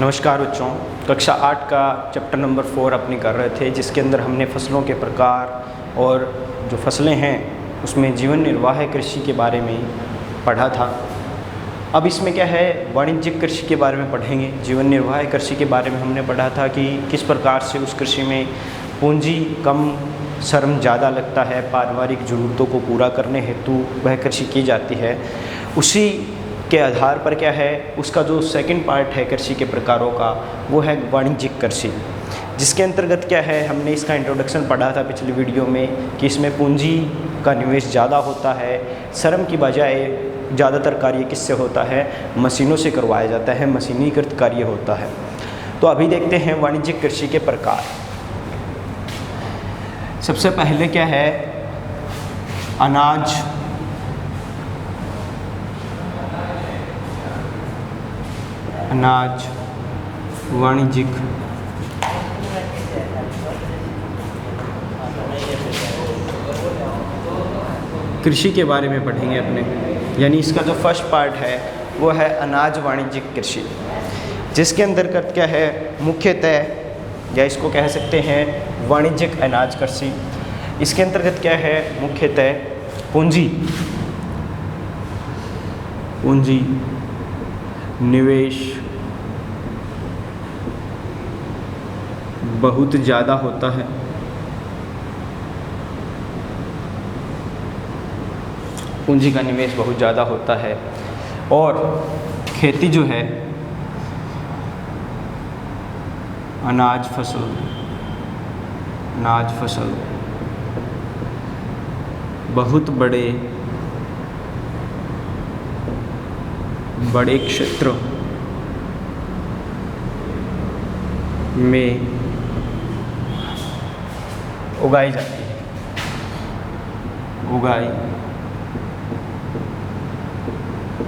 नमस्कार बच्चों, कक्षा 8 का चैप्टर नंबर 4 अपनी कर रहे थे, जिसके अंदर हमने फसलों के प्रकार और जो फसलें हैं उसमें जीवन निर्वाह कृषि के बारे में पढ़ा था। अब इसमें क्या है, वाणिज्यिक कृषि के बारे में पढ़ेंगे। जीवन निर्वाह कृषि के बारे में हमने पढ़ा था कि किस प्रकार से उस कृषि में पूंजी कम, श्रम ज़्यादा लगता है, पारिवारिक ज़रूरतों को पूरा करने हेतु वह कृषि की जाती है। उसी के आधार पर क्या है, उसका जो सेकंड पार्ट है कृषि के प्रकारों का, वो है वाणिज्यिक कृषि, जिसके अंतर्गत क्या है, हमने इसका इंट्रोडक्शन पढ़ा था पिछली वीडियो में कि इसमें पूंजी का निवेश ज़्यादा होता है, श्रम की बजाय ज़्यादातर कार्य किससे होता है, मशीनों से करवाया जाता है, मशीनीकृत कार्य होता है। तो अभी देखते हैं वाणिज्यिक कृषि के प्रकार। सबसे पहले क्या है, अनाज, वाणिज्यिक कृषि के बारे में पढ़ेंगे अपने। यानी इसका जो फर्स्ट पार्ट है वो है अनाज वाणिज्यिक कृषि, जिसके अंतर्गत क्या है, मुख्यतः या इसको कह सकते हैं वाणिज्यिक अनाज कृषि। इसके अंतर्गत क्या है, मुख्यतः पूंजी निवेश बहुत ज़्यादा होता है। पूंजी का निवेश बहुत ज़्यादा होता है और खेती जो है, अनाज फसल बहुत बड़े क्षेत्र में उगाई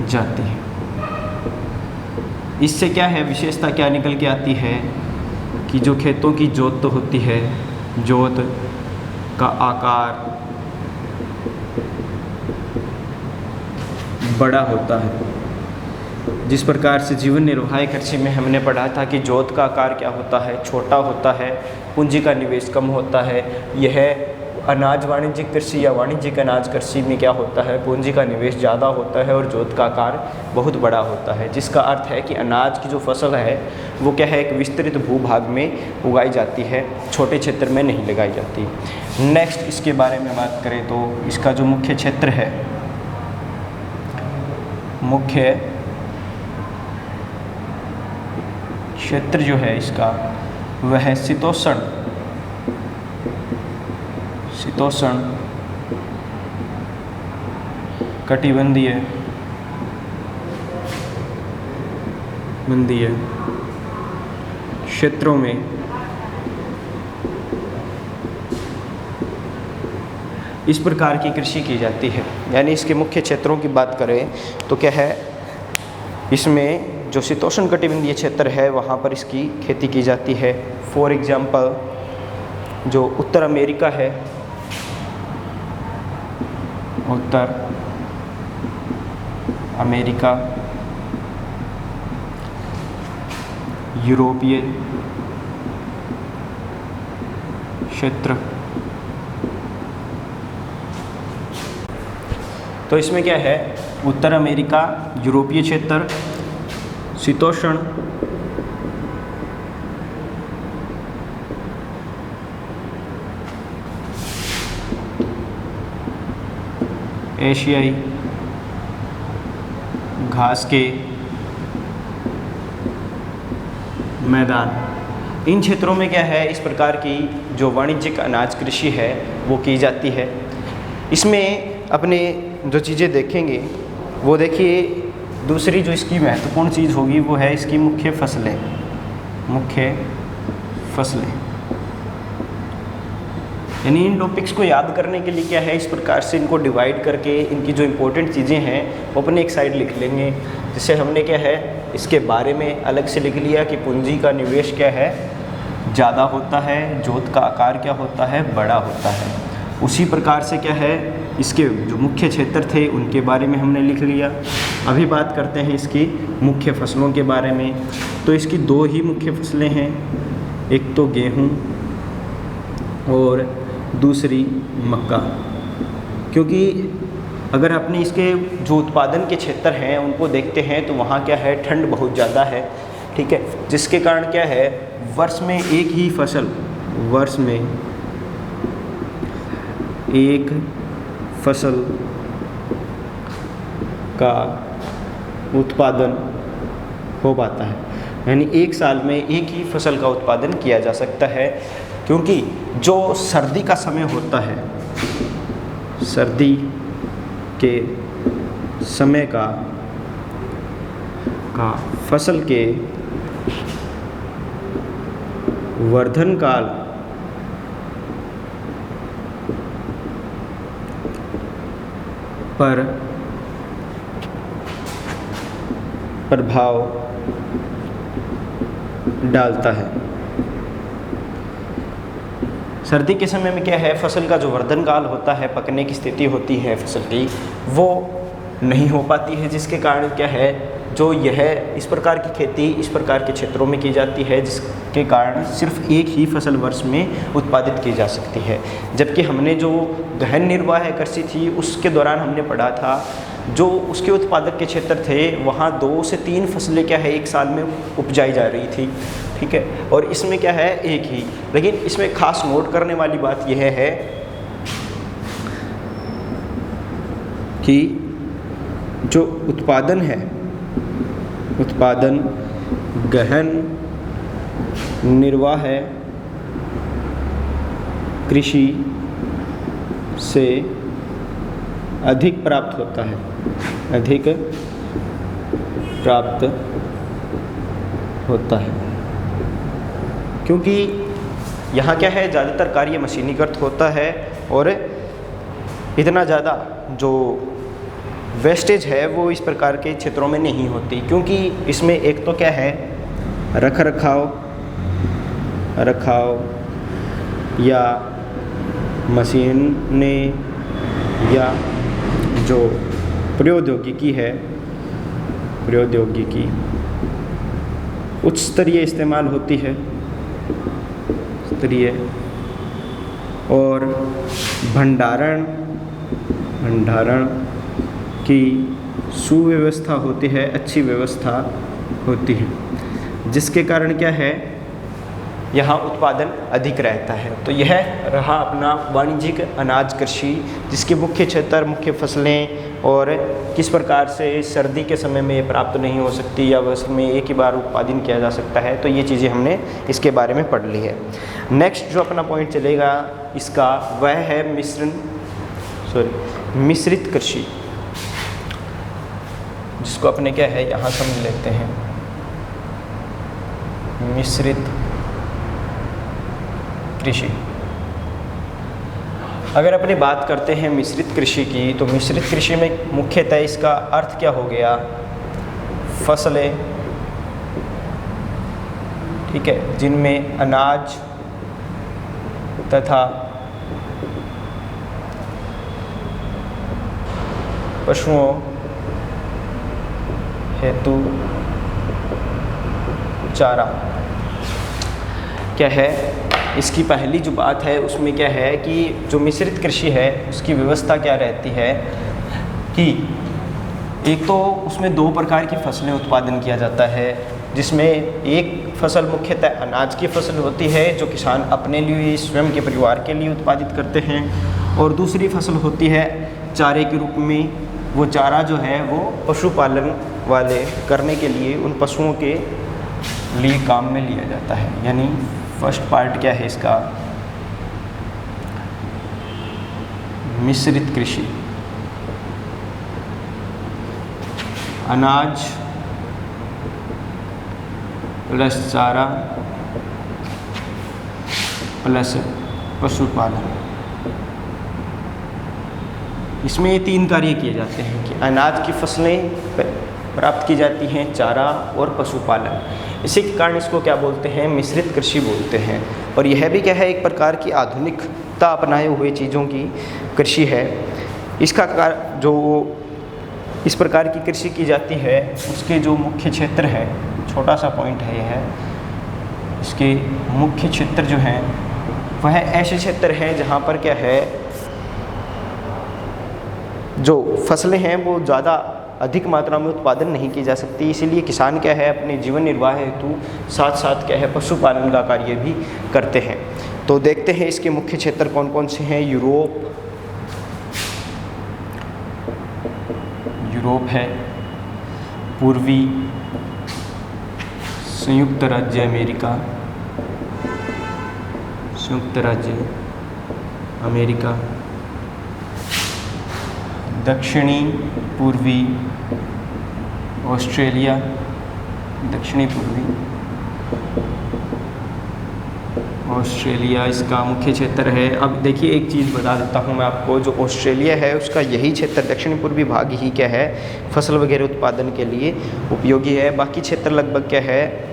जाती है। इससे क्या है, विशेषता क्या निकल के आती है कि जो खेतों की जोत होती है, जोत का आकार बड़ा होता है। जिस प्रकार से जीवन निर्वाह कृषि में हमने पढ़ा था कि जोत का आकार क्या होता है, छोटा होता है, पूंजी का निवेश कम होता है। यह अनाज वाणिज्यिक कृषि या वाणिज्यिक अनाज कृषि में क्या होता है, पूंजी का निवेश ज़्यादा होता है और जोत का आकार बहुत बड़ा होता है, जिसका अर्थ है कि अनाज की जो फसल है वो क्या है, एक विस्तृत भूभाग में उगाई जाती है, छोटे क्षेत्र में नहीं लगाई जाती। नेक्स्ट इसके बारे में बात करें तो इसका जो मुख्य क्षेत्र है, मुख्य क्षेत्र जो है इसका, वह शीतोष्ण कटिबंधीय क्षेत्रों में इस प्रकार की कृषि की जाती है। यानी इसके मुख्य क्षेत्रों की बात करें तो क्या है, इसमें जो शीतोष्ण कटिबंधीय क्षेत्र है वहाँ पर इसकी खेती की जाती है। फॉर एग्जांपल जो उत्तर अमेरिका है, उत्तर अमेरिका, यूरोपीय क्षेत्र, तो इसमें क्या है, उत्तर अमेरिका, यूरोपीय क्षेत्र, शीतोष्ण एशियाई घास के मैदान, इन क्षेत्रों में क्या है, इस प्रकार की जो वाणिज्यिक अनाज कृषि है वो की जाती है। इसमें अपने जो चीज़ें देखेंगे वो देखिए, दूसरी जो इसकी महत्वपूर्ण चीज़ होगी वो है इसकी मुख्य फसलें। यानी इन टॉपिक्स को याद करने के लिए क्या है, इस प्रकार से इनको डिवाइड करके इनकी जो इम्पोर्टेंट चीज़ें हैं वो अपने एक साइड लिख लेंगे। जिससे हमने क्या है, इसके बारे में अलग से लिख लिया कि पूंजी का निवेश क्या है, ज़्यादा होता है, जोत का आकार क्या होता है, बड़ा होता है। उसी प्रकार से क्या है, इसके जो मुख्य क्षेत्र थे उनके बारे में हमने लिख लिया। अभी बात करते हैं इसकी मुख्य फसलों के बारे में। तो इसकी दो ही मुख्य फसलें हैं, एक तो गेहूँ और दूसरी मक्का। क्योंकि अगर अपने इसके जो उत्पादन के क्षेत्र हैं उनको देखते हैं तो वहाँ क्या है, ठंड बहुत ज़्यादा है, ठीक है, जिसके कारण क्या है, वर्ष में एक ही फसल, वर्ष में एक फसल का उत्पादन हो पाता है, यानी एक साल में एक ही फसल का उत्पादन किया जा सकता है। क्योंकि जो सर्दी का समय होता है, सर्दी के समय का फसल के वर्धन काल पर प्रभाव डालता है। सर्दी के समय में क्या है, फसल का जो वर्धन काल होता है, पकने की स्थिति होती है फसल की, वो नहीं हो पाती है, जिसके कारण क्या है, जो यह इस प्रकार की खेती इस प्रकार के क्षेत्रों में की जाती है, जिसके कारण सिर्फ एक ही फसल वर्ष में उत्पादित की जा सकती है। जबकि हमने जो गहन निर्वाह कृषि थी उसके दौरान हमने पढ़ा था, जो उसके उत्पादक के क्षेत्र थे वहाँ 2 से 3 फसलें क्या है एक साल में उपजाई जा रही थी, ठीक है, और इसमें क्या है, एक ही। लेकिन इसमें खास नोट करने वाली बात यह है कि जो उत्पादन है, उत्पादन गहन निर्वाह कृषि से अधिक प्राप्त होता है, अधिक प्राप्त होता है। क्योंकि यहाँ क्या है, ज़्यादातर कार्य मशीनीकृत होता है और इतना ज़्यादा जो वेस्टेज है वो इस प्रकार के क्षेत्रों में नहीं होती। क्योंकि इसमें एक तो क्या है, रख रखाव या मशीनें या जो प्रौद्योगिकी है, प्रौद्योगिकी उच्च स्तरीय इस्तेमाल होती है, स्तरीय, और भंडारण की सुव्यवस्था होती है, अच्छी व्यवस्था होती है, जिसके कारण क्या है, यहाँ उत्पादन अधिक रहता है। तो यह रहा अपना वाणिज्यिक अनाज कृषि, जिसके मुख्य क्षेत्र, मुख्य फसलें और किस प्रकार से सर्दी के समय में ये प्राप्त नहीं हो सकती या वर्ष में एक ही बार उत्पादन किया जा सकता है। तो ये चीज़ें हमने इसके बारे में पढ़ ली है। नेक्स्ट जो अपना पॉइंट चलेगा इसका, वह है मिश्रित कृषि, जिसको अपने क्या है यहाँ समझ लेते हैं, मिश्रित कृषि। अगर अपनी बात करते हैं मिश्रित कृषि की, तो मिश्रित कृषि में मुख्यतः इसका अर्थ क्या हो गया, फसलें, ठीक है, जिनमें अनाज तथा पशुओं हेतु चारा क्या है। इसकी पहली जो बात है उसमें क्या है कि जो मिश्रित कृषि है उसकी व्यवस्था क्या रहती है कि एक तो उसमें 2 प्रकार की फसलें उत्पादन किया जाता है, जिसमें एक फसल मुख्यतः अनाज की फसल होती है जो किसान अपने लिए, स्वयं के परिवार के लिए उत्पादित करते हैं, और दूसरी फसल होती है चारे के रूप में। वो चारा जो है वो पशुपालन वाले करने के लिए उन पशुओं के लिए काम में लिया जाता है। यानी फर्स्ट पार्ट क्या है इसका, मिश्रित कृषि, अनाज प्लस चारा प्लस पशुपालन। इसमें ये 3 कार्य किए जाते हैं कि अनाज की फसलें प्राप्त की जाती हैं, चारा और पशुपालन। इसी के कारण इसको क्या बोलते हैं, मिश्रित कृषि बोलते हैं। और यह भी क्या है, एक प्रकार की आधुनिकता अपनाए हुए चीज़ों की कृषि है। इसका जो इस प्रकार की कृषि की जाती है उसके जो मुख्य क्षेत्र है, छोटा सा पॉइंट है यह, इसके मुख्य क्षेत्र जो हैं वह ऐसे क्षेत्र हैं जहाँ पर क्या है, जो फसलें हैं वो ज़्यादा अधिक मात्रा में उत्पादन नहीं की जा सकती, इसीलिए किसान क्या है अपने जीवन निर्वाह हेतु साथ साथ क्या है पशुपालन का कार्य भी करते हैं। तो देखते हैं इसके मुख्य क्षेत्र कौन कौन से हैं। यूरोप है, पूर्वी संयुक्त राज्य अमेरिका, दक्षिणी पूर्वी ऑस्ट्रेलिया, इसका मुख्य क्षेत्र है। अब देखिए एक चीज़ बता देता हूँ मैं आपको, जो ऑस्ट्रेलिया है उसका यही क्षेत्र दक्षिणी पूर्वी भाग ही क्या है फसल वगैरह उत्पादन के लिए उपयोगी है। बाकी क्षेत्र लगभग क्या है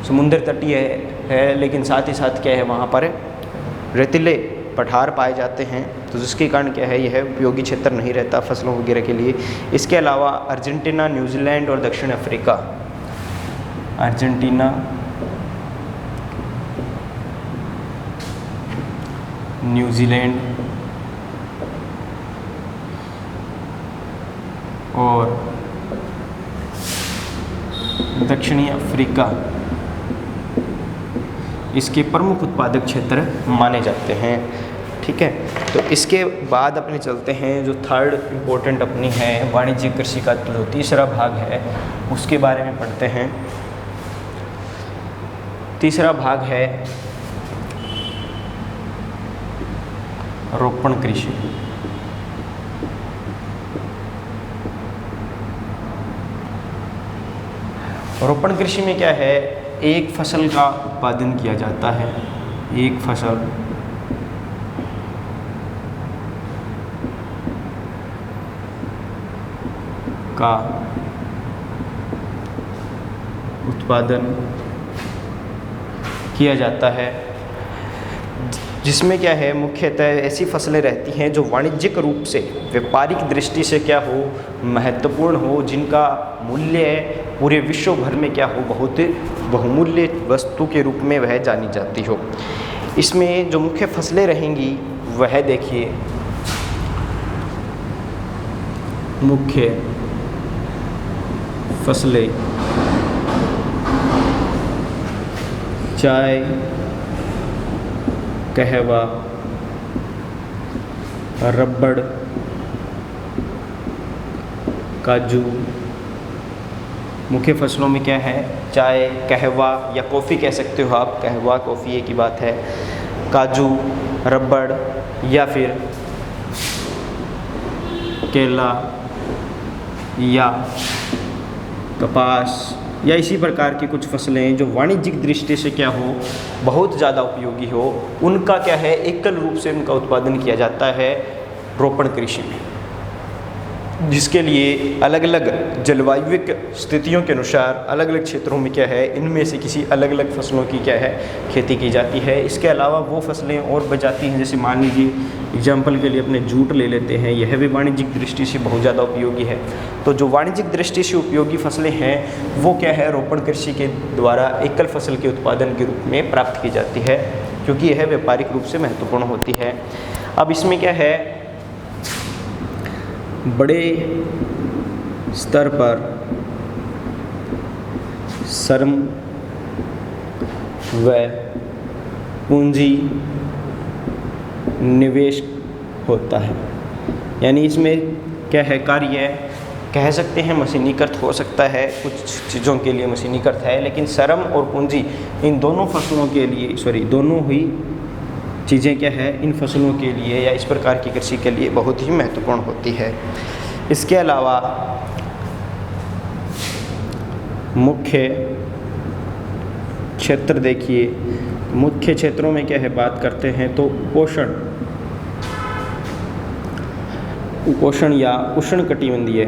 समुद्र तटीय है, लेकिन साथ ही साथ क्या है वहाँ पर रेतीले पठार पाए जाते हैं, तो जिसके कारण क्या है यह उपयोगी क्षेत्र नहीं रहता फसलों वगैरह के लिए। इसके अलावा अर्जेंटीना, न्यूजीलैंड और दक्षिण अफ्रीका, अर्जेंटीना, न्यूजीलैंड और दक्षिणी अफ्रीका इसके प्रमुख उत्पादक क्षेत्र माने जाते हैं। ठीक है, तो इसके बाद अपने चलते हैं जो थर्ड इम्पोर्टेंट अपनी है वाणिज्यिक कृषि का जो तीसरा भाग है उसके बारे में पढ़ते हैं। तीसरा भाग है रोपण कृषि। रोपण कृषि में क्या है, एक फसल का उत्पादन किया जाता है, एक फसल का उत्पादन किया जाता है, जिसमें क्या है मुख्यतः ऐसी फसलें रहती हैं जो वाणिज्यिक रूप से व्यापारिक दृष्टि से क्या हो महत्वपूर्ण हो, जिनका मूल्य पूरे विश्व भर में क्या हो बहुत बहुमूल्य वस्तु के रूप में वह जानी जाती हो। इसमें जो मुख्य फसलें रहेंगी वह देखिए, मुख्य फसलें चाय, कहवा, रबड़, काजू। मुख्य फसलों में क्या है, चाय, कहवा या कॉफ़ी कह सकते हो आप, कहवा कॉफ़ी एक ही बात है, काजू, रबड़ या फिर केला या कपास या इसी प्रकार की कुछ फसलें जो वाणिज्यिक दृष्टि से क्या हो बहुत ज़्यादा उपयोगी हो, उनका क्या है एकल रूप से उनका उत्पादन किया जाता है रोपण कृषि में, जिसके लिए अलग अलग जलवायुविक स्थितियों के अनुसार अलग अलग क्षेत्रों में क्या है इनमें से किसी अलग अलग फसलों की क्या है खेती की जाती है। इसके अलावा वो फसलें और बचाती हैं, जैसे मान लीजिए एग्जाम्पल के लिए अपने जूट ले लेते हैं, यह भी वाणिज्यिक दृष्टि से बहुत ज़्यादा उपयोगी है। तो जो वाणिज्यिक दृष्टि से उपयोगी फसलें हैं वो क्या है रोपण कृषि के द्वारा एकल फसल के उत्पादन के रूप में प्राप्त की जाती है, क्योंकि यह व्यापारिक रूप से महत्वपूर्ण होती है। अब इसमें क्या है, बड़े स्तर पर श्रम व पूंजी निवेश होता है, यानी इसमें क्या है कार्य कह सकते हैं मशीनीकृत हो सकता है, कुछ चीज़ों के लिए मशीनीकृत है, लेकिन श्रम और पूंजी इन दोनों फसलों के लिए दोनों ही चीज़ें क्या है इन फसलों के लिए या इस प्रकार की कृषि के लिए बहुत ही महत्वपूर्ण होती है। इसके अलावा मुख्य क्षेत्र देखिए, मुख्य क्षेत्रों में क्या है बात करते हैं तो उपोष्ण या उष्णकटिबंधीय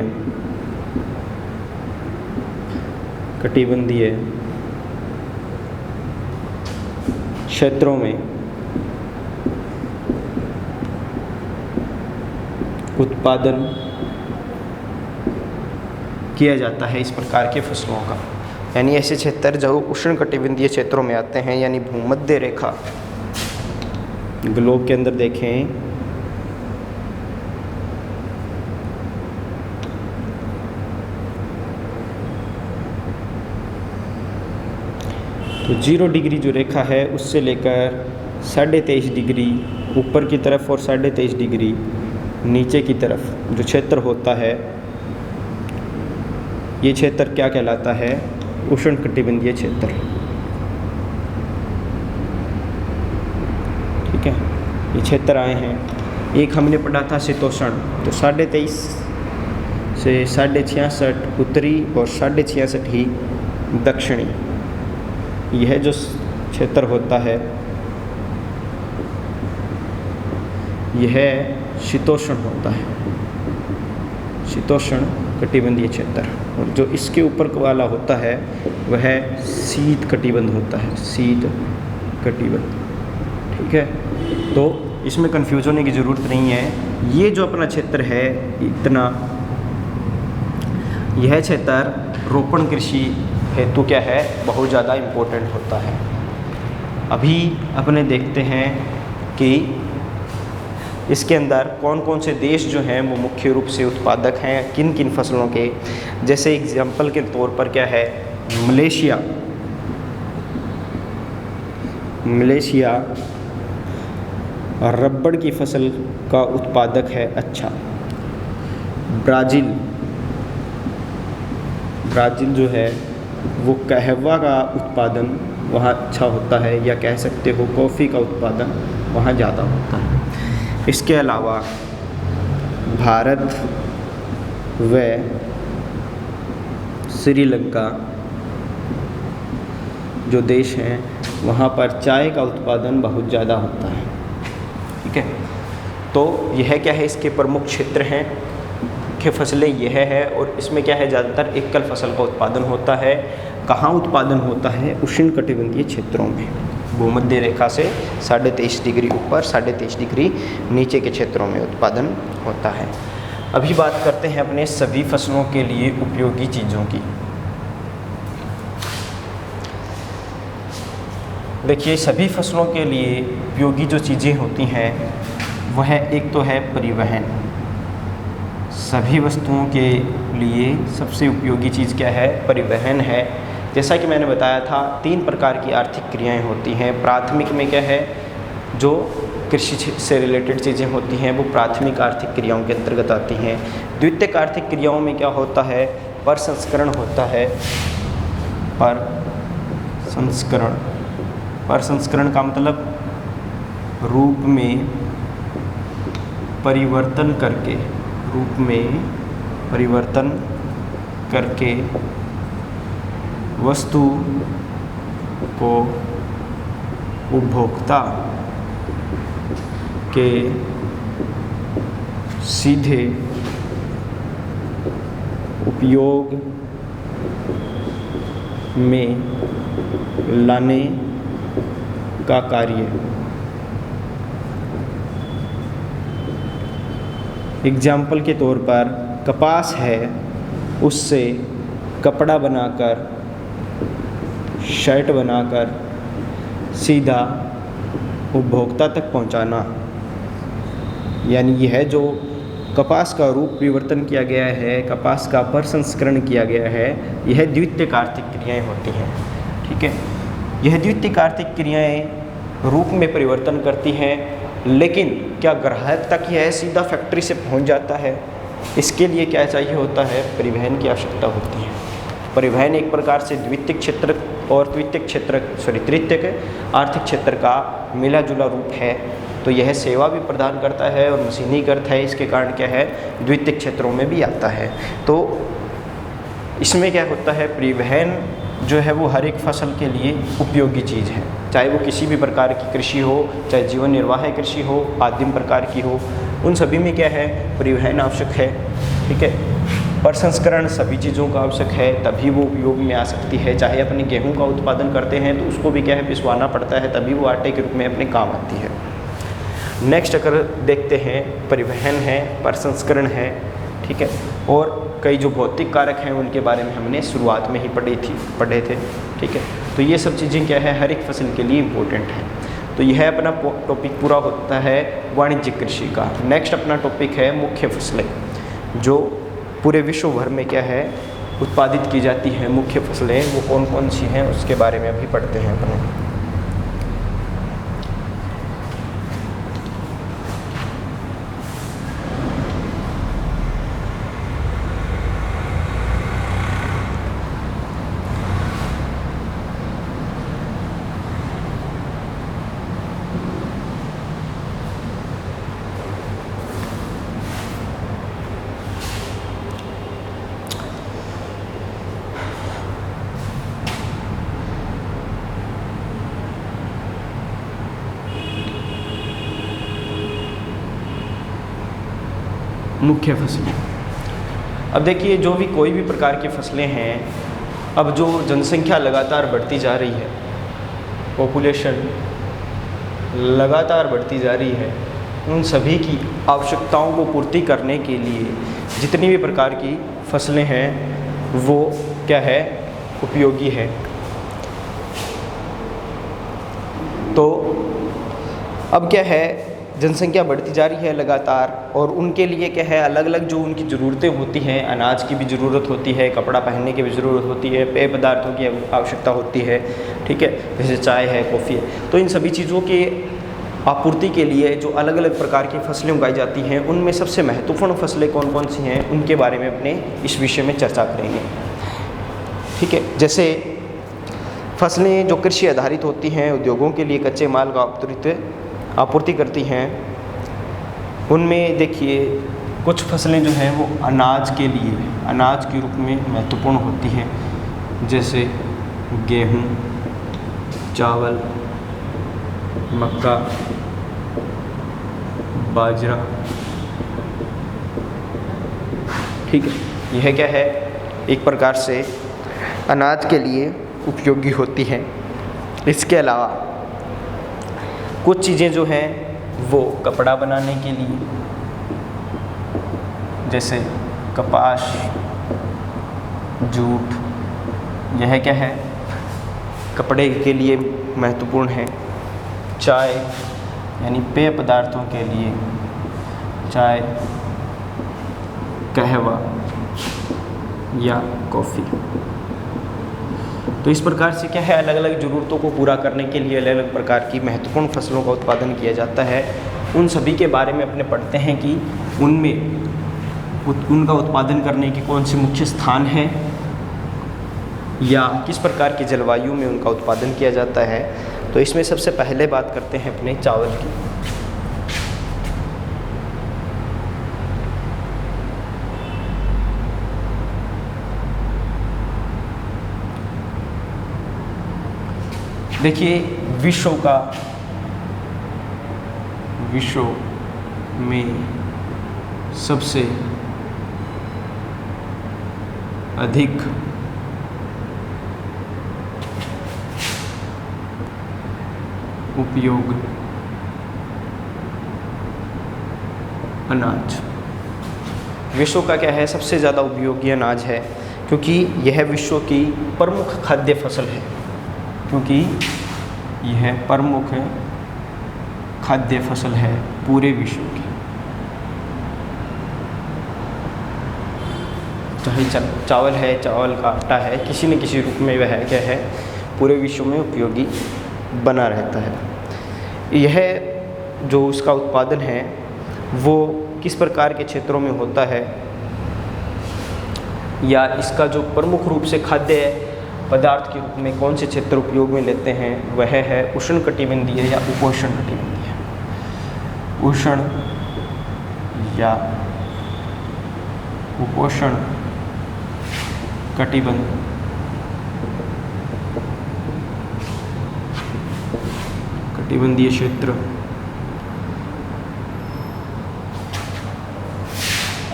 क्षेत्रों में उत्पादन किया जाता है इस प्रकार के फसलों का, यानी ऐसे क्षेत्र जो उष्णकटिबंधीय क्षेत्रों में आते हैं, यानी भूमध्य रेखा। ग्लोब के अंदर देखें तो 0 डिग्री जो रेखा है उससे लेकर 23.5 डिग्री ऊपर की तरफ और 23.5 डिग्री नीचे की तरफ जो क्षेत्र होता है, ये क्षेत्र क्या कहलाता है? उष्णकटिबंधीय क्षेत्र। ठीक है, ये क्षेत्र आए हैं। एक हमने पढ़ा था शीतोष्ण, तो 23.5 से 66.5 उत्तरी और 66.5 ही दक्षिणी। यह जो क्षेत्र होता है यह शीतोष्ण होता है, शीतोष्ण कटिबंधीय क्षेत्र। और जो इसके ऊपर वाला होता है वह शीत कटिबंध होता है, शीत कटिबंध। ठीक है, तो इसमें कंफ्यूज होने की ज़रूरत नहीं है। ये जो अपना क्षेत्र है इतना, यह क्षेत्र रोपण कृषि हेतु क्या है? बहुत ज़्यादा इम्पोर्टेंट होता है। अभी अपने देखते हैं कि इसके अंदर कौन कौन से देश जो हैं वो मुख्य रूप से उत्पादक हैं किन किन फसलों के। जैसे एग्जाम्पल के तौर पर क्या है? मलेशिया, मलेशिया रबड़ की फसल का उत्पादक है अच्छा। ब्राज़ील, ब्राज़ील जो है वो कहवा का उत्पादन वहाँ अच्छा होता है, या कह सकते हो कॉफ़ी का उत्पादन वहाँ ज़्यादा होता है। इसके अलावा भारत व श्रीलंका जो देश हैं वहाँ पर चाय का उत्पादन बहुत ज़्यादा होता है। ठीक है, तो यह क्या है? इसके प्रमुख क्षेत्र हैं, मुख्य फसलें यह है। और इसमें क्या है? ज़्यादातर एकल फसल का उत्पादन होता है। कहाँ उत्पादन होता है? उष्णकटिबंधीय क्षेत्रों में, भूमध्य रेखा से 23.5 डिग्री ऊपर 23.5 डिग्री नीचे के क्षेत्रों में उत्पादन होता है। अभी बात करते हैं अपने सभी फसलों के लिए उपयोगी चीज़ों की। देखिए, सभी फसलों के लिए उपयोगी जो चीज़ें होती हैं वह एक तो है परिवहन। सभी वस्तुओं के लिए सबसे उपयोगी चीज़ क्या है? परिवहन है। जैसा कि मैंने बताया था 3 प्रकार की आर्थिक क्रियाएं होती हैं। प्राथमिक में क्या है? जो कृषि से रिलेटेड चीज़ें होती हैं वो प्राथमिक आर्थिक क्रियाओं के अंतर्गत आती हैं। द्वितीयक आर्थिक क्रियाओं में क्या होता है? प्रसंस्करण होता है। प्रसंस्करण, प्रसंस्करण का मतलब रूप में परिवर्तन करके, रूप में परिवर्तन करके वस्तु को उपभोक्ता के सीधे उपयोग में लाने का कार्य। एग्जाम्पल के तौर पर कपास है, उससे कपड़ा बनाकर, शर्ट बनाकर सीधा उपभोक्ता तक पहुंचाना। यानी यह जो कपास का रूप परिवर्तन किया गया है, कपास का प्रसंस्करण किया गया है, यह द्वितीयक आर्थिक क्रियाएं होती हैं। ठीक है, यह द्वितीयक आर्थिक क्रियाएं रूप में परिवर्तन करती हैं, लेकिन क्या ग्राहक तक यह सीधा फैक्ट्री से पहुंच जाता है? इसके लिए क्या चाहिए होता है? परिवहन की आवश्यकता होती है। परिवहन एक प्रकार से द्वितीयक क्षेत्र और तृतीयक आर्थिक क्षेत्र का मिला जुला रूप है। तो यह सेवा भी प्रदान करता है और मशीनीकृत है, इसके कारण क्या है? द्वितीयक क्षेत्रों में भी आता है। तो इसमें क्या होता है? परिवहन जो है वो हर एक फसल के लिए उपयोगी चीज़ है, चाहे वो किसी भी प्रकार की कृषि हो, चाहे जीवन निर्वाह कृषि हो, आदिम प्रकार की हो, उन सभी में क्या है? परिवहन आवश्यक है। ठीक है, प्रसंस्करण सभी चीज़ों का आवश्यक है, तभी वो उपयोग में आ सकती है। चाहे अपने गेहूं का उत्पादन करते हैं तो उसको भी क्या है? पिसवाना पड़ता है, तभी वो आटे के रूप में अपने काम आती है। नेक्स्ट अगर देखते हैं, परिवहन है, प्रसंस्करण है, ठीक है, और कई जो भौतिक कारक हैं उनके बारे में हमने शुरुआत में ही पढ़े थे। ठीक है, तो ये सब चीज़ें क्या है, हर एक फसल के लिए इम्पोर्टेंट है। तो यह अपना टॉपिक पूरा होता है वाणिज्यिक कृषि का। नेक्स्ट अपना टॉपिक है मुख्य फसलें, जो पूरे विश्व भर में क्या है उत्पादित की जाती हैं। मुख्य फसलें वो कौन कौन सी हैं उसके बारे में अभी पढ़ते हैं अपने। मुख्य फसलें, अब देखिए जो भी कोई भी प्रकार की फसलें हैं, अब जो जनसंख्या लगातार बढ़ती जा रही है, पॉपुलेशन लगातार बढ़ती जा रही है, उन सभी की आवश्यकताओं को पूर्ति करने के लिए जितनी भी प्रकार की फसलें हैं वो क्या है, उपयोगी है। तो अब क्या है, जनसंख्या बढ़ती जा रही है लगातार, और उनके लिए क्या है, अलग अलग जो उनकी ज़रूरतें होती हैं, अनाज की भी ज़रूरत होती है, कपड़ा पहनने की भी ज़रूरत होती है, पेय पदार्थों की आवश्यकता होती है। ठीक है, जैसे चाय है, कॉफ़ी है, तो इन सभी चीज़ों की आपूर्ति के लिए जो अलग अलग प्रकार की फसलें उगाई जाती हैं, उनमें सबसे महत्वपूर्ण फसलें कौन कौन सी हैं उनके बारे में अपने इस विषय में चर्चा करेंगे। ठीक है, जैसे फसलें जो कृषि आधारित होती हैं, उद्योगों के लिए कच्चे माल का आपूर्ति करती हैं, उनमें देखिए कुछ फसलें जो हैं वो अनाज के लिए, अनाज के रूप में महत्वपूर्ण होती हैं, जैसे गेहूँ, चावल, मक्का, बाजरा। ठीक है, यह क्या है, एक प्रकार से अनाज के लिए उपयोगी होती हैं। इसके अलावा कुछ चीज़ें जो हैं वो कपड़ा बनाने के लिए, जैसे कपास, जूट, यह क्या है, कपड़े के लिए महत्वपूर्ण है। चाय यानी पेय पदार्थों के लिए चाय, कहवा या कॉफ़ी। तो इस प्रकार से क्या है, अलग अलग ज़रूरतों को पूरा करने के लिए अलग अलग प्रकार की महत्वपूर्ण फसलों का उत्पादन किया जाता है। उन सभी के बारे में अपने पढ़ते हैं कि उनमें उनका उत्पादन करने के कौन से मुख्य स्थान हैं या किस प्रकार की जलवायु में उनका उत्पादन किया जाता है। तो इसमें सबसे पहले बात करते हैं अपने चावल की। देखिए विश्व में सबसे अधिक उपयोग अनाज, विश्व का क्या है, सबसे ज़्यादा उपयोगी अनाज है, क्योंकि यह विश्व की प्रमुख खाद्य फसल है, क्योंकि यह प्रमुख खाद्य फसल है पूरे विश्व की। चाहे चावल है, चावल का आटा है, किसी न किसी रूप में वह क्या है, पूरे विश्व में उपयोगी बना रहता है। यह जो उसका उत्पादन है वो किस प्रकार के क्षेत्रों में होता है, या इसका जो प्रमुख रूप से खाद्य पदार्थ के रूप में कौन से क्षेत्र उपयोग में लेते हैं, वह है उष्णकटिबंधीय या उपोष्णकटिबंधीय। उष्ण या उपोष्ण कटिबंध कटिबंधीय क्षेत्र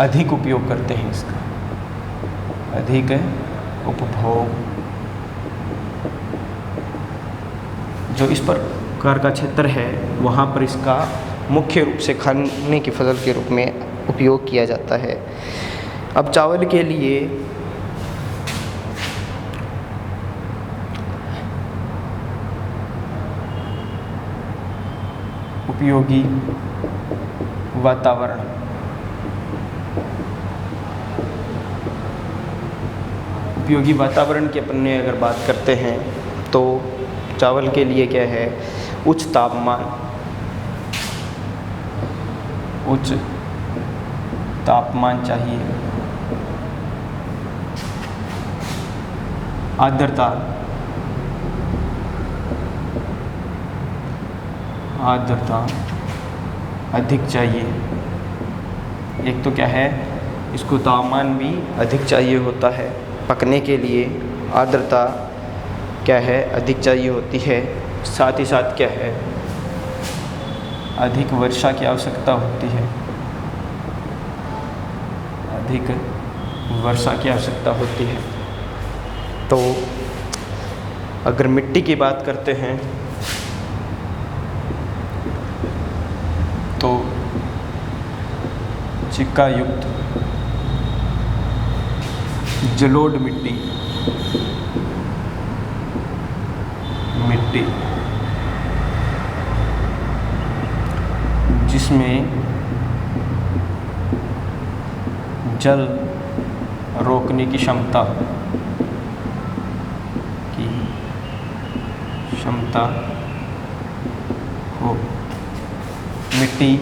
अधिक उपयोग करते हैं, इसका अधिक उपभोग। जो इस प्रकार का क्षेत्र है वहाँ पर इसका मुख्य रूप से खाने की फसल के रूप में उपयोग किया जाता है। अब चावल के लिए उपयोगी वातावरण, उपयोगी वातावरण की अपन ने अगर बात करते हैं तो चावल के लिए क्या है, उच्च तापमान, उच्च तापमान चाहिए, आर्द्रता, आर्द्रता अधिक चाहिए। एक तो क्या है, इसको तापमान भी अधिक चाहिए होता है पकने के लिए, आर्द्रता क्या है, अधिक चाहिए होती है। साथ ही साथ क्या है, अधिक वर्षा की आवश्यकता होती है, अधिक वर्षा की आवश्यकता होती है। तो अगर मिट्टी की बात करते हैं तो चिक्का युक्त जलोढ़ मिट्टी, मिट्टी जिसमें जल रोकने की क्षमता हो, मिट्टी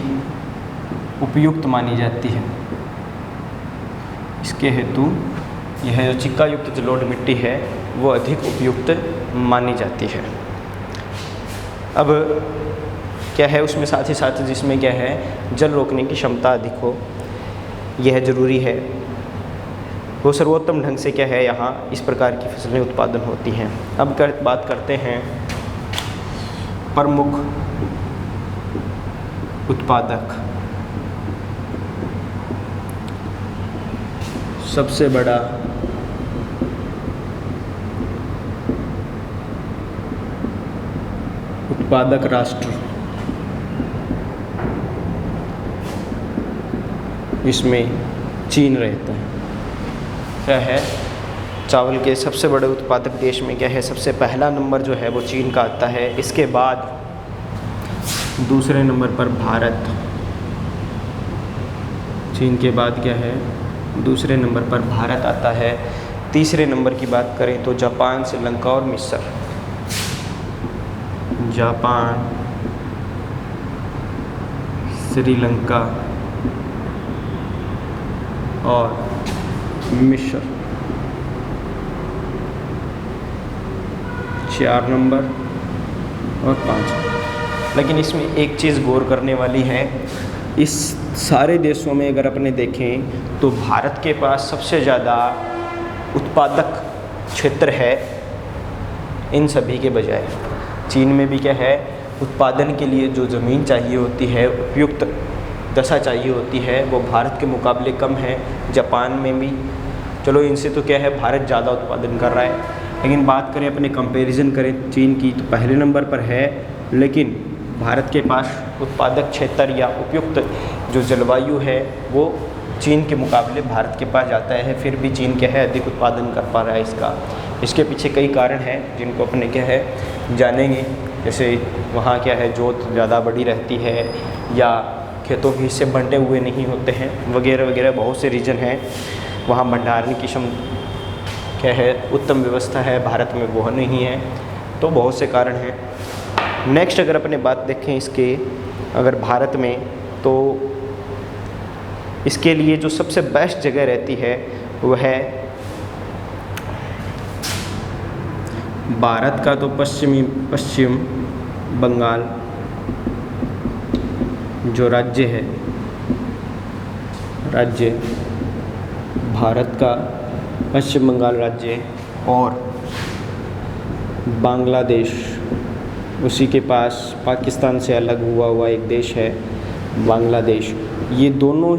उपयुक्त मानी जाती है। इसके हेतु यह जो चिक्का युक्त जलोढ़ मिट्टी है वो अधिक उपयुक्त मानी जाती है। अब क्या है, उसमें साथ ही साथ जिसमें क्या है, जल रोकने की क्षमता अधिक हो, यह ज़रूरी है। वो सर्वोत्तम ढंग से क्या है, यहाँ इस प्रकार की फसलें उत्पादन होती हैं। अब बात करते हैं प्रमुख उत्पादक। सबसे बड़ा उत्पादक राष्ट्र, इसमें चीन रहता है। क्या है, चावल के सबसे बड़े उत्पादक देश में क्या है, सबसे पहला नंबर जो है वो चीन का आता है। इसके बाद दूसरे नंबर पर भारत, चीन के बाद क्या है, दूसरे नंबर पर भारत आता है। तीसरे नंबर की बात करें तो जापान, श्रीलंका और मिस्र। जापान, श्रीलंका और मिस्र 4 नंबर और 5। लेकिन इसमें एक चीज़ गौर करने वाली है, इस सारे देशों में अगर अपने देखें तो भारत के पास सबसे ज़्यादा उत्पादक क्षेत्र है इन सभी के बजाय। चीन में भी क्या है, उत्पादन के लिए जो ज़मीन चाहिए होती है, उपयुक्त दशा चाहिए होती है, वो भारत के मुकाबले कम है। जापान में भी चलो इनसे तो क्या है, भारत ज़्यादा उत्पादन कर रहा है। लेकिन बात करें, अपने कंपैरिजन करें चीन की, तो पहले नंबर पर है, लेकिन भारत के पास उत्पादक क्षेत्र या उपयुक्त जो जलवायु है वो चीन के मुकाबले भारत के पास जाता है। फिर भी चीन क्या है, अधिक उत्पादन कर पा रहा है इसका। इसके पीछे कई कारण हैं जिनको अपने क्या है जानेंगे। जैसे वहाँ क्या है, जोत ज़्यादा बड़ी रहती है, या खेतों के हिस्से बंटे हुए नहीं होते हैं, वगैरह वगैरह बहुत से रीज़न हैं। वहाँ भंडारण की क्या है, उत्तम व्यवस्था है, भारत में वो नहीं है। तो बहुत से कारण हैं। नेक्स्ट अगर अपने बात देखें इसके, अगर भारत में, तो इसके लिए जो सबसे बेस्ट जगह रहती है वह है भारत का तो पश्चिम बंगाल जो राज्य है, राज्य भारत का पश्चिम बंगाल राज्य और बांग्लादेश, उसी के पास पाकिस्तान से अलग हुआ एक देश है बांग्लादेश। ये दोनों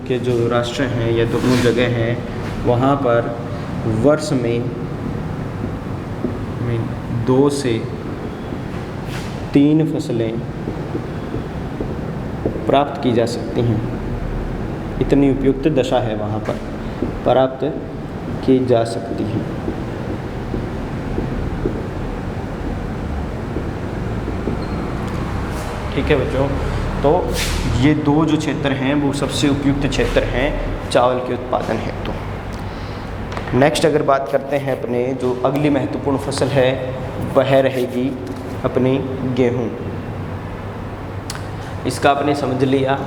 के जो राष्ट्र हैं, ये दोनों जगह हैं, वहाँ पर वर्ष में 2 से 3 फसलें प्राप्त की जा सकती हैं। इतनी उपयुक्त दशा है वहाँ पर। प्राप्त की जा सकती हैं। ठीक है बच्चों, तो ये दो जो क्षेत्र हैं वो सबसे उपयुक्त क्षेत्र हैं चावल के उत्पादन हेतु। नेक्स्ट अगर बात करते हैं अपने जो अगली महत्वपूर्ण फसल है वह रहेगी अपनी गेहूँ। इसका आपने समझ लिया,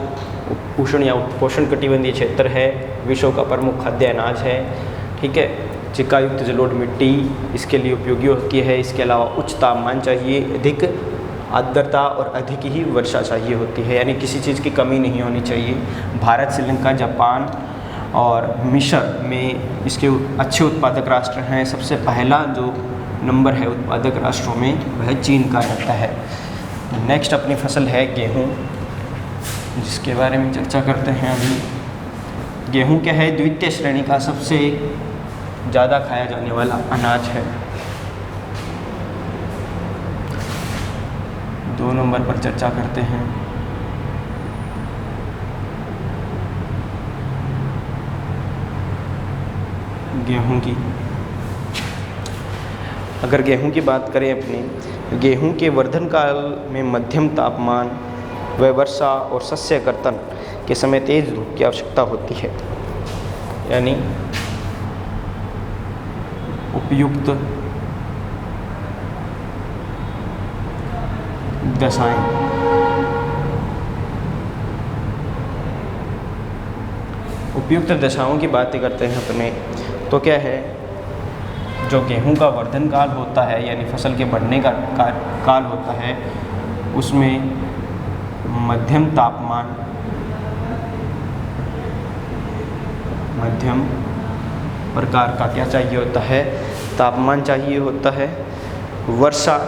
उष्ण या उपोष्ण कटिबंधीय क्षेत्र है, विश्व का प्रमुख खाद्य अनाज है। ठीक है, चिक्कायुक्त जलोढ़ मिट्टी इसके लिए उपयोगी होती है। इसके अलावा उच्च तापमान चाहिए, अधिक आर्द्रता और अधिक ही वर्षा चाहिए होती है, यानी किसी चीज़ की कमी नहीं होनी चाहिए। भारत, श्रीलंका, जापान और मिस्र में इसके अच्छे उत्पादक राष्ट्र हैं। सबसे पहला जो नंबर है उत्पादक राष्ट्रों में वह चीन का रहता है। नेक्स्ट अपनी फसल है गेहूँ, जिसके बारे में चर्चा करते हैं अभी। गेहूँ क्या है? द्वितीय श्रेणी का सबसे ज़्यादा खाया जाने वाला अनाज है। 2 नंबर पर चर्चा करते हैं गेहूं की। अगर गेहूं की बात करें अपने, गेहूं के वर्धन काल में मध्यम तापमान व वर्षा और शस्य कर्तन के समय तेज धूप की आवश्यकता होती है, यानी उपयुक्त दशाएं। उपयुक्त दशाओं की बातें करते हैं अपने, तो क्या है, जो गेहूं का वर्धन काल होता है यानी फसल के बढ़ने का काल होता है, उसमें मध्यम तापमान, मध्यम प्रकार का क्या चाहिए होता है? तापमान चाहिए होता है। वर्षा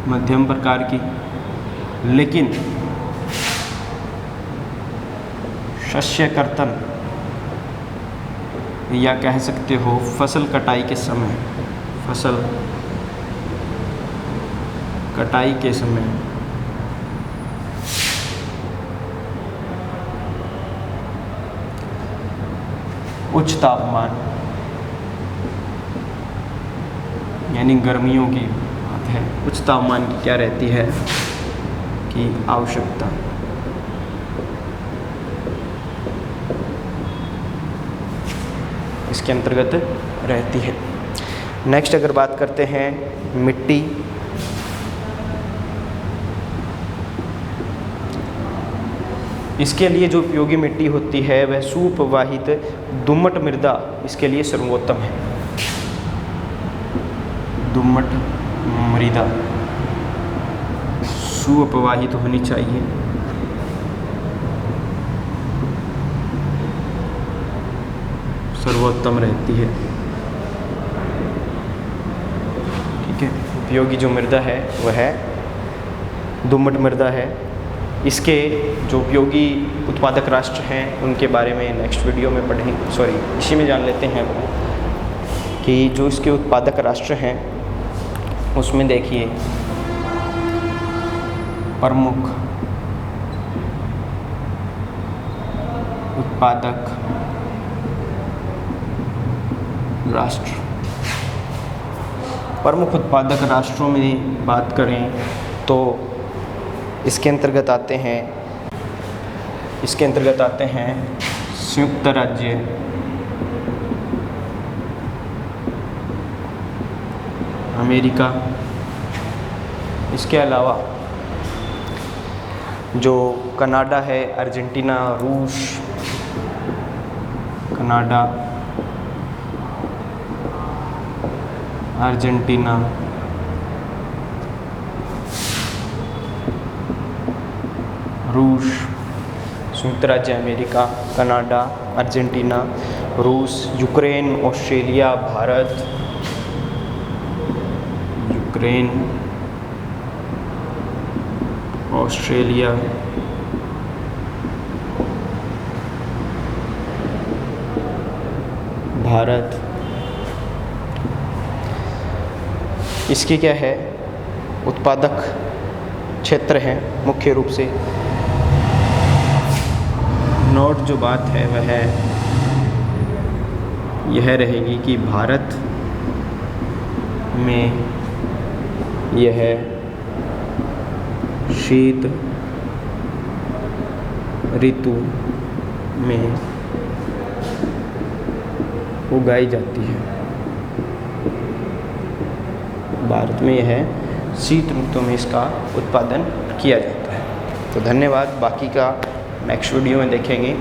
मध्यम प्रकार की, लेकिन शस्य कर्तन या कह सकते हो फसल कटाई के समय, फसल कटाई के समय उच्च तापमान यानी गर्मियों की बात है, उच्च तापमान की क्या रहती है कि आवश्यकता। इसके अंतर्गत रहती है। नेक्स्ट अगर बात करते हैं मिट्टी, इसके लिए जो उपयोगी मिट्टी होती है वह सुप्रवाहित दुम्मट मृदा इसके लिए सर्वोत्तम है। दुम्मट मृदा सुप्रवाहित होनी चाहिए। सर्वोत्तम रहती है। ठीक है, उपयोगी जो मृदा है वह दुम्मट मृदा है। इसके जो उपयोगी उत्पादक राष्ट्र हैं उनके बारे में नेक्स्ट वीडियो में इसी में जान लेते हैं कि जो इसके उत्पादक राष्ट्र हैं उसमें देखिए प्रमुख उत्पादक राष्ट्र। प्रमुख उत्पादक राष्ट्रों में बात करें तो इसके अंतर्गत आते हैं संयुक्त राज्य अमेरिका। इसके अलावा जो कनाडा है, अर्जेंटीना, रूस, कनाडा, अर्जेंटीना, रूस, संयुक्त राज्य अमेरिका, कनाडा, अर्जेंटीना, रूस, Ukraine, Australia, Bharat, Ukraine, Australia, Bharat. इसकी क्या है, उत्पादक क्षेत्र हैं मुख्य रूप से नोट जो बात है वह यह रहेगी कि भारत में यह शीत ऋतु में उगाई जाती है। भारत में यह शीत ऋतु में इसका उत्पादन किया जाता है। तो धन्यवाद, बाकी का नेक्स्ट वीडियो में देखेंगे।